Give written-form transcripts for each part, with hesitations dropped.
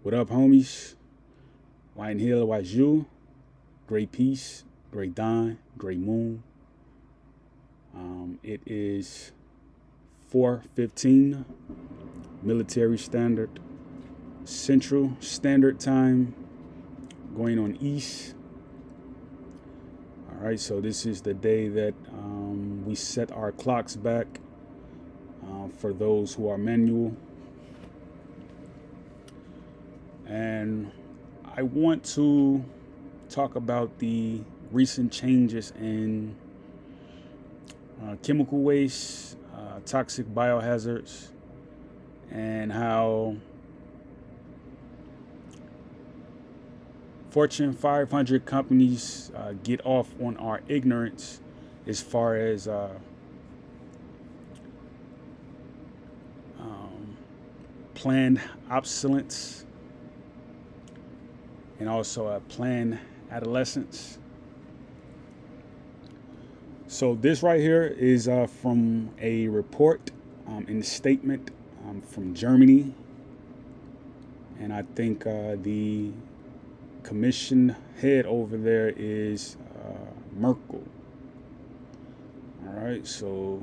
What up, homies? Wine Hill, Waju, Great Peace, Great Dawn, Great Moon. It is 4:15 military standard, Central Standard Time, going on East. All right, so this is the day that we set our clocks back for those who are manual. And I want to talk about the recent changes in chemical waste, toxic biohazards, and how Fortune 500 companies get off on our ignorance as far as planned obsolescence and also a planned adolescence. So this right here is from a report in a statement from Germany. And I think the commission head over there is Merkel. All right, so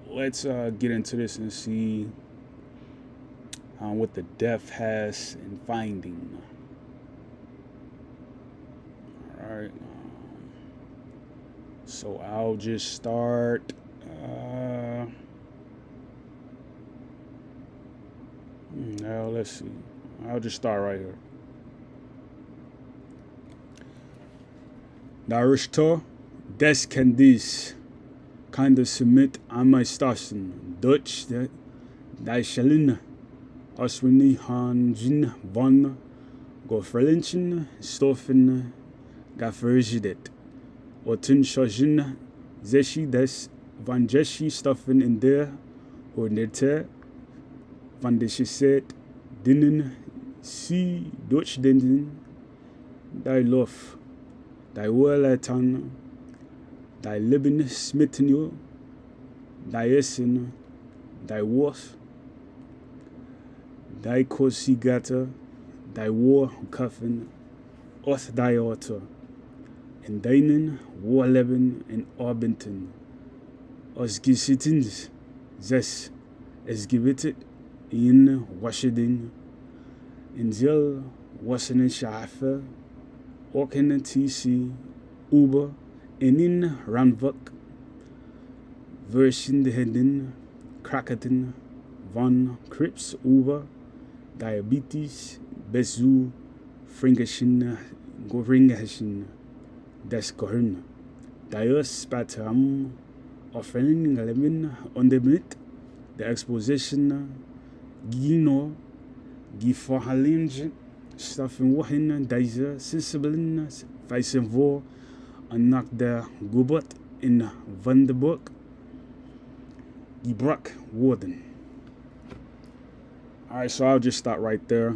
let's get into this and see what the DEF has in finding. All right, so I'll just start. Now let's see. I'll just start right here. Darüchter, das kann dies keine mit einmal stassen. Deutsch, da Schelin, als wir nicht handeln wollen, gefährlichen Stoffen gefürchtet. Und schon sich das von Jeschi Stoffen in der Hunderte von der Schisse denen sie durch den die Luft, die OleᛃTymers, die Lebensmittel, die Essen, die Wurst, die Kossigate, die Warkaffen, aus die Orte, in deinen Wohleben in Arbeiten, aus Gesichtens, es gibt in Washington, in Ziel, Washington Schafe, auch in TC, Uber, in Randvik, verschiedenen Krankheiten von Krebs über Diabetes bis zu Fränkischen Gehirn, das Gehirn. Das Spektrum auf einen Leben und damit der Exposition Gino, die Verhalten Stoffen wohin diese sensiblen Weisen vor und nach der Geburt in Vandenberg gebracht wurden. Alright, so I'll just stop right there.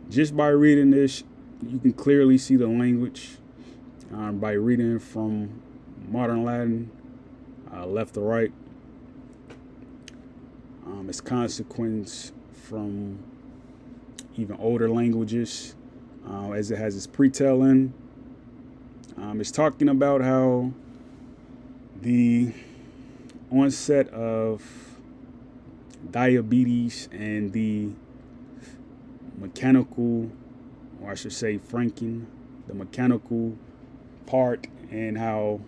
Just by reading this, you can clearly see the language by reading from modern Latin, left to right. Its consequence from even older languages, as it has its pre-telling. It's talking about how the onset of diabetes and the mechanical, or I should say franking, the mechanical part, and how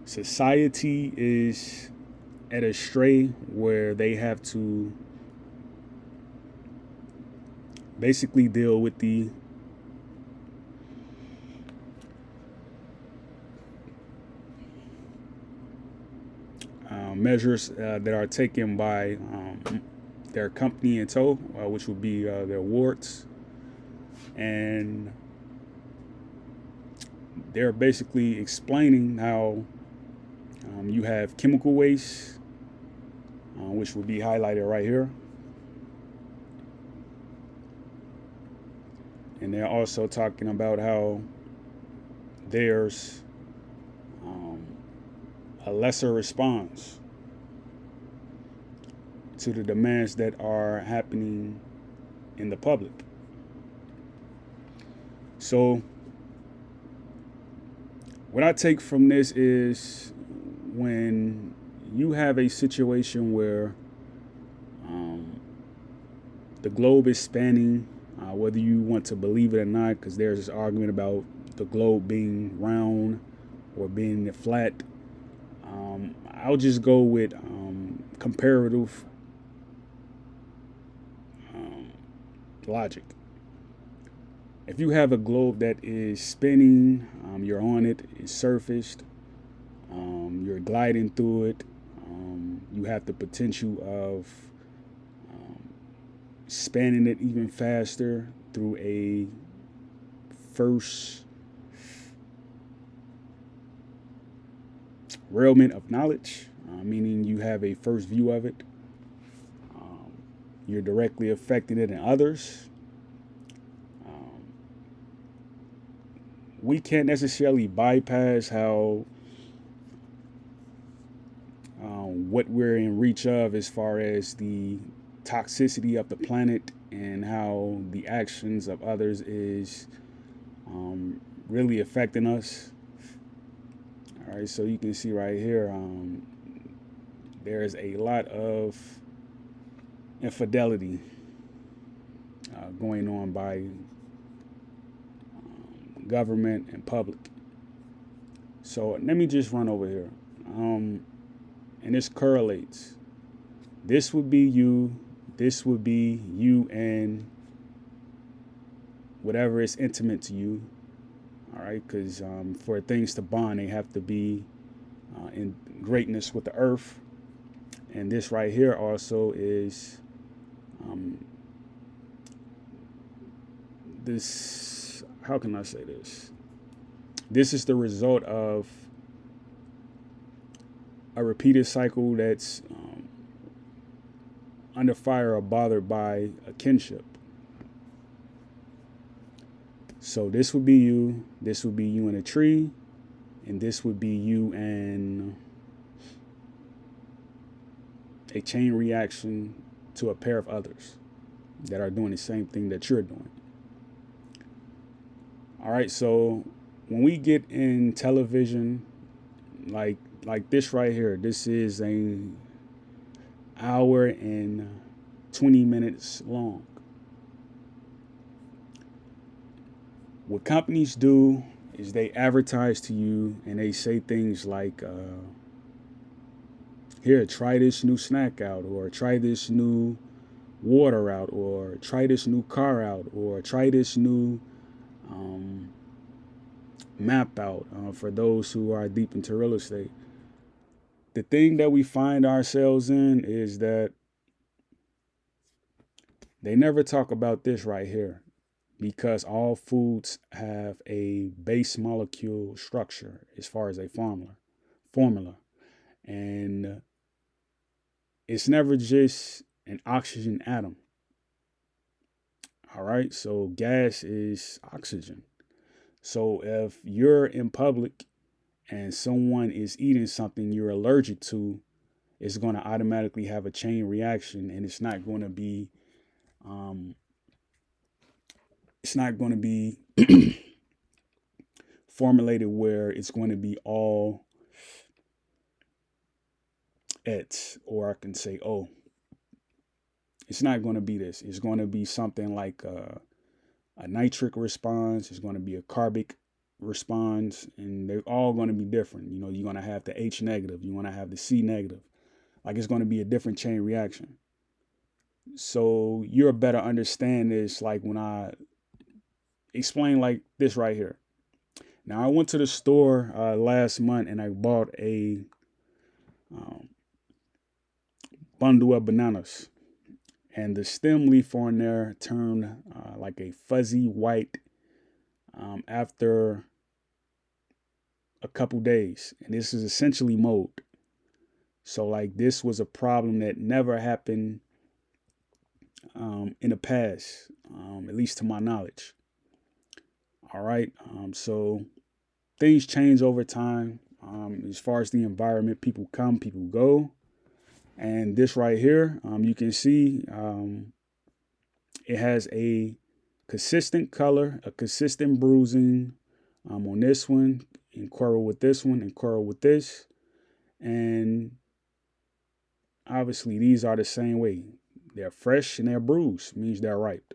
society is at a stray where they have to basically deal with the measures that are taken by their company in tow, which would be their wards. And they're basically explaining how you have chemical waste, which will be highlighted right here. And they're also talking about how there's a lesser response to the demands that are happening in the public. So what I take from this is when you have a situation where um, the globe is spanning, whether you want to believe it or not, because there's this argument about the globe being round or being flat. I'll just go with comparative um, logic. If you have a globe that is spinning, you're on it, it's surfaced, you're gliding through it, you have the potential of um, spanning it even faster through a first railment of knowledge, meaning you have a first view of it. Um, you're directly affecting it in others. Um, we can't necessarily bypass how what we're in reach of as far as the toxicity of the planet and how the actions of others is really affecting us. All right, so you can see right here, there's a lot of infidelity going on by government and public. So let me just run over here. And this correlates. This would be you, this would be you and whatever is intimate to you. All right, because for things to bond, they have to be in greatness with the earth. And this right here also is um, this. How can I say this? This is the result of a repeated cycle that's under fire or bothered by a kinship. So this would be you, this would be you in a tree, and this would be you and a chain reaction to a pair of others that are doing the same thing that you're doing. All right, so when we get in television, like this right here, this is an hour and 20 minutes long. What companies do is they advertise to you and they say things like, here, try this new snack out, or try this new water out, or try this new car out, or try this new map out for those who are deep into real estate. The thing that we find ourselves in is that they never talk about this right here, because all foods have a base molecule structure as far as a formula. And it's never just an oxygen atom. All right, so gas is oxygen. So if you're in public and someone is eating something you're allergic to, it's going to automatically have a chain reaction, and it's not going to be um, formulated where it's going to be all et, or I can say oh. It's not going to be this. It's going to be something like a nitric response. It's going to be a carbic response, and they're all going to be different. You know, you're going to have the H negative. You want to have the C negative. Like, it's going to be a different chain reaction. So you'll better understand this like when I explain like this right here. Now, I went to the store last month and I bought a bundle of bananas. And the stem leaf on there turned like a fuzzy white after a couple days. And this is essentially mold. So like this was a problem that never happened in the past, at least to my knowledge. All right. So things change over time. As far as the environment, people come, people go. And this right here, you can see it has a consistent color, a consistent bruising on this one, and coral with this one, and coral with this. And obviously, these are the same way. They're fresh and they're bruised, means they're ripe.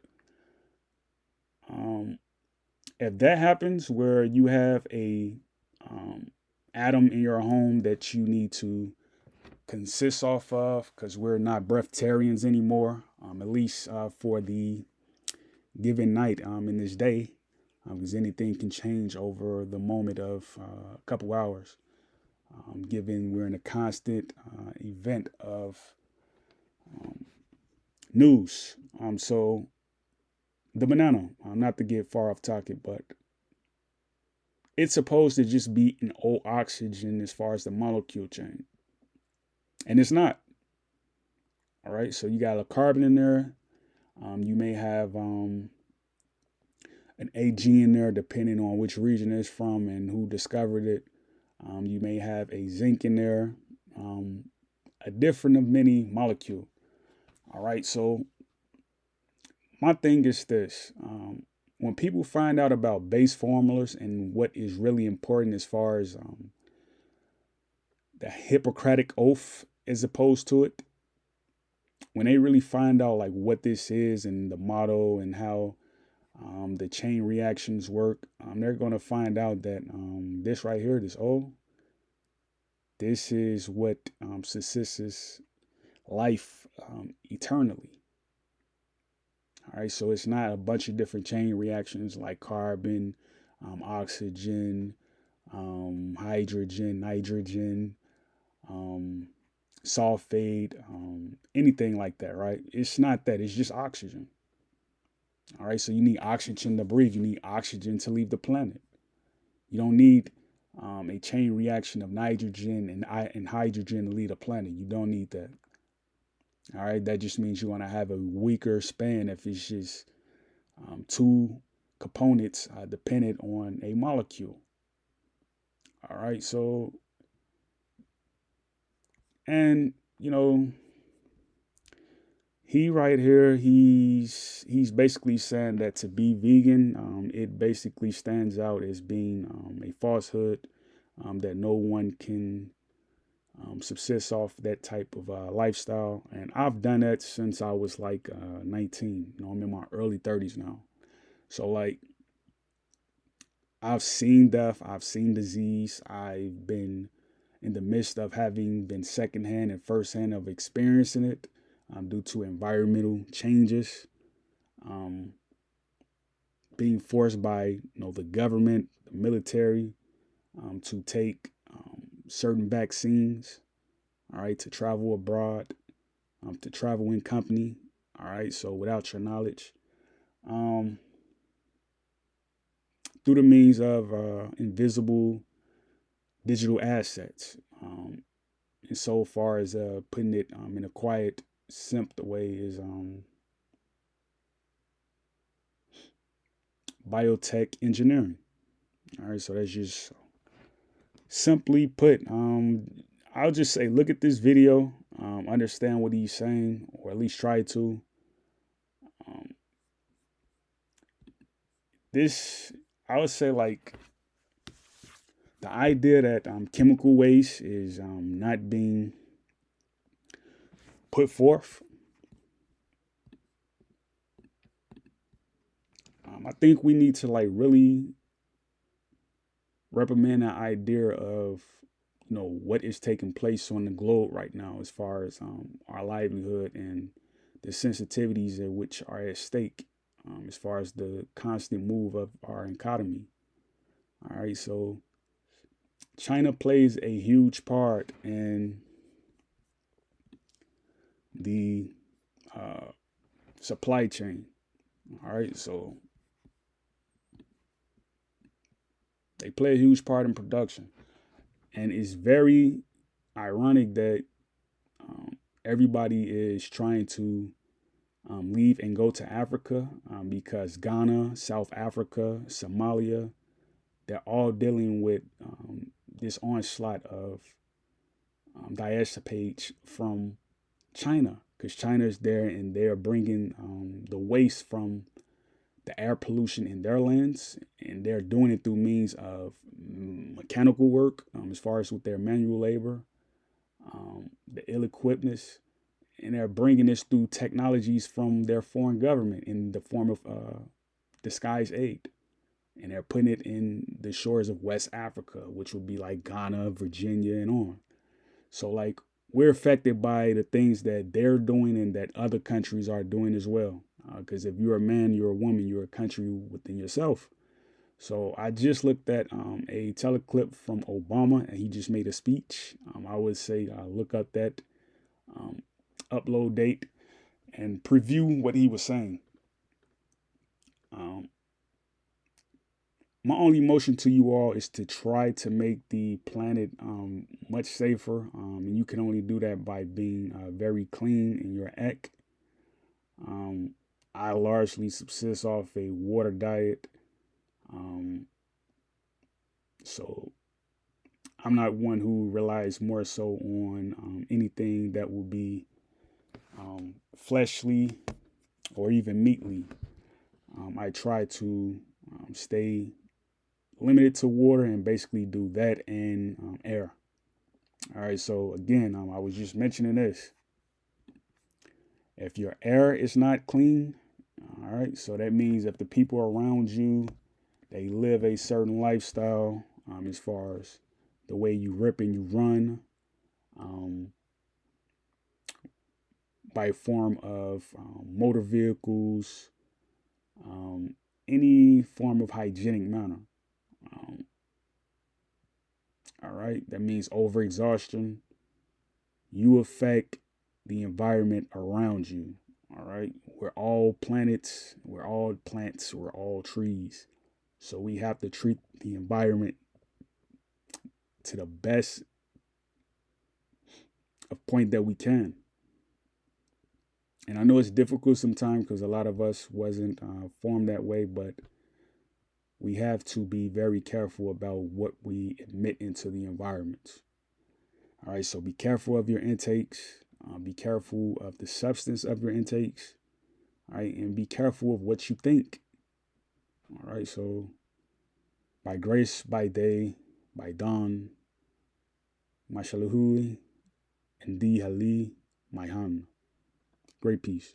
If that happens where you have a atom in your home that you need to consist off of, because we're not breatharians anymore, at least for the given night in this day, because anything can change over the moment of a couple hours, given we're in a constant event of news. So the banana, not to get far off topic, but it's supposed to just be an old oxygen as far as the molecule chain. And it's not. All right. So you got a carbon in there. You may have an AG in there, depending on which region it's from and who discovered it. You may have a zinc in there, a different of many molecule. All right. So my thing is this. When people find out about base formulas and what is really important as far as the Hippocratic oath as opposed to it, when they really find out like what this is and the motto and how the chain reactions work, they're going to find out that this right here, this is what subsists life eternally. All right, so it's not a bunch of different chain reactions like carbon, oxygen, hydrogen, nitrogen, sulfate, anything like that, right? It's not that. It's just oxygen. All right, so you need oxygen to breathe. You need oxygen to leave the planet. You don't need a chain reaction of nitrogen and hydrogen to leave the planet. You don't need that. All right, that just means you're going to have a weaker span if it's just two components dependent on a molecule. All right, so, and he right here, he's basically saying that to be vegan, it basically stands out as being a falsehood, that no one can subsist off that type of lifestyle. And I've done that since I was like 19. I'm in my early 30s now. So like, I've seen death, I've seen disease, I've been in the midst of having been secondhand and firsthand of experiencing it due to environmental changes, being forced by the government, the military, to take certain vaccines, all right, to travel abroad, to travel in company, all right, so without your knowledge, through the means of invisible digital assets, and so far as putting it in a quiet, simple way is biotech engineering. All right, so that's just simply put. I'll just say, look at this video, understand what he's saying, or at least try to. This, I would say, like, the idea that chemical waste is not being put forth. I think we need to like really reprimand the idea of what is taking place on the globe right now as far as our livelihood and the sensitivities at which are at stake, as far as the constant move of our economy. All right, so China plays a huge part in the supply chain. All right, so they play a huge part in production, and it's very ironic that everybody is trying to leave and go to Africa, because Ghana, South Africa, Somalia, they're all dealing with this onslaught of diazepage from China, because China is there and they are bringing the waste from the air pollution in their lands, and they're doing it through means of mechanical work, as far as with their manual labor, the ill-equippedness, and they're bringing this through technologies from their foreign government in the form of disguised aid, and they're putting it in the shores of West Africa, which would be like Ghana, Virginia, and on. So like we're affected by the things that they're doing and that other countries are doing as well. Because if you're a man, you're a woman, you're a country within yourself. So I just looked at a teleclip from Obama, and he just made a speech. I would say look up that um, upload date and preview what he was saying. Um, my only motion to you all is to try to make the planet much safer. And you can only do that by being very clean in your act. I largely subsist off a water diet. Um, so I'm not one who relies more so on anything that will be fleshly or even meatly. I try to stay limited to water and basically do that and air. All right, so again, I was just mentioning this. If your air is not clean, all right, so that means if the people around you, they live a certain lifestyle, as far as the way you rip and you run, um, by form of motor vehicles, um, any form of hygienic manner. Um, all right, that means overexhaustion. You affect the environment around you. All right, we're all planets, we're all plants, we're all trees. So we have to treat the environment to the best of point that we can. And I know it's difficult sometimes because a lot of us wasn't formed that way, but we have to be very careful about what we emit into the environment. All right, so be careful of your intakes. Be careful of the substance of your intakes. All right, and be careful of what you think. All right, so by grace, by day, by dawn, Mashaluhui, and Di Hali, Maihan. Great peace.